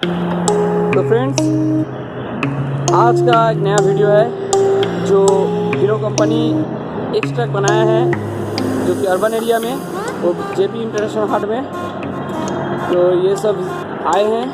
तो फ्रेंड्स, आज का एक नया वीडियो है जो हीरो कंपनी एक्सट्रैक बनाया है, जो कि अर्बन एरिया में वो जेपी इंटरनेशनल हाट में। तो ये सब आए हैं।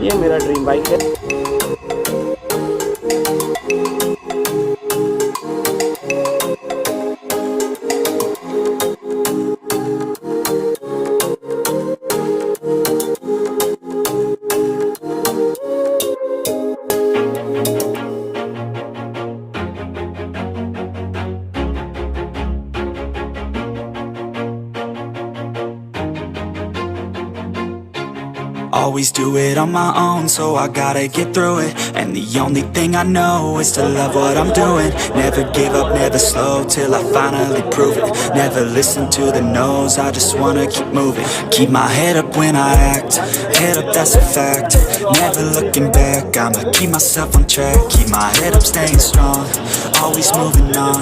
ये मेरा ड्रीम बाइक है। Always do it on my own, so I gotta get through it. And the only thing I know is to love what I'm doing. Never give up, never slow, till I finally prove it. Never listen to the no's, I just wanna keep moving. Keep my head up when I act, head up, that's a fact. Never looking back, I'ma keep myself on track. Keep my head up, staying strong, always moving on.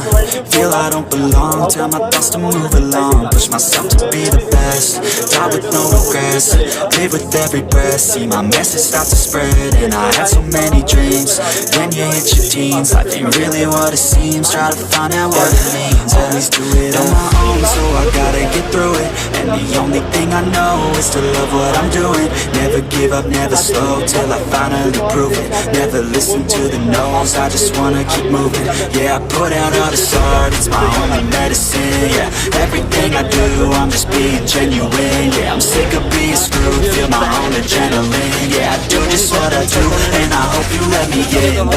Feel I don't belong, tell my thoughts to move along. Push myself to be the best, die with no regrets. Live with every breath, see my message start to spread. And I had so many dreams, when you hit your teens, life ain't really what it seems. Try to find out what it means. Always do it on my own, so I gotta get through it. And the only thing I know is to love what I'm doing. Never give up, never slow, till I finally prove it. Never listen to the no's, I just wanna keep moving. Yeah, I put out all this art, it's my only medicine. Yeah, everything I do, I'm just being genuine. Yeah, I'm sick of being screwed, feel my own adrenaline. Yeah, I do just what I do, and I hope you let me in,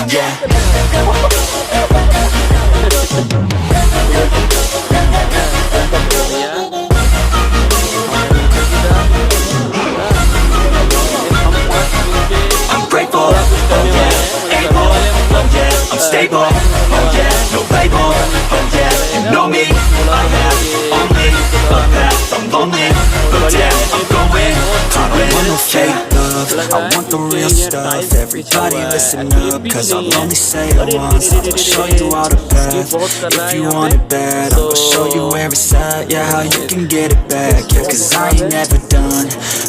yeah. I'm grateful, oh yeah, able, oh yeah, I'm stable, oh yeah, no label, oh yeah, you know me, I have only a path, I'm lonely, but damn, I'm going, I don't want no fake love, लग I रहा है want the कि real ये stuff, tight पीछे everybody हुआ है। listen Actually up, पीछे cause नहीं I'll है, only say और it ये once. धीरे I'm gonna धीरे show you all the speed path. बहुत कर रहा If है you यहाँ want पे, it bad, I'm gonna show you where it's at. Yeah, how you can get it back. Yeah, cause I ain't never done,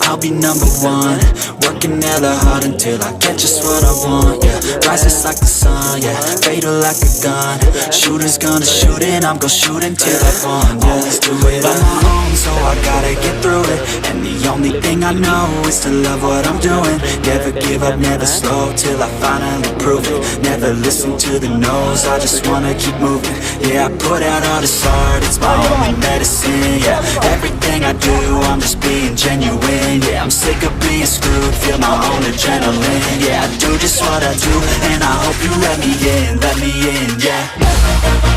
I'll be number one. Working hella hard until I get just what I want. Yeah, rises like the sun, yeah, fatal like a gun. Shooters gonna shoot and I'm gonna shoot until I won. Yeah, let's do it on my own, so I gotta get through it. And the only thing I know is to love what I'm doing. Never give up, never slow, till I finally prove it. Never listen to the no's, I just wanna keep moving. Yeah, I put out all this art, it's my only medicine. Yeah, everything I do, I'm just being genuine. Yeah, I'm sick of being screwed, feel my own adrenaline. Yeah, I do just what I do, and I hope you let me in, yeah.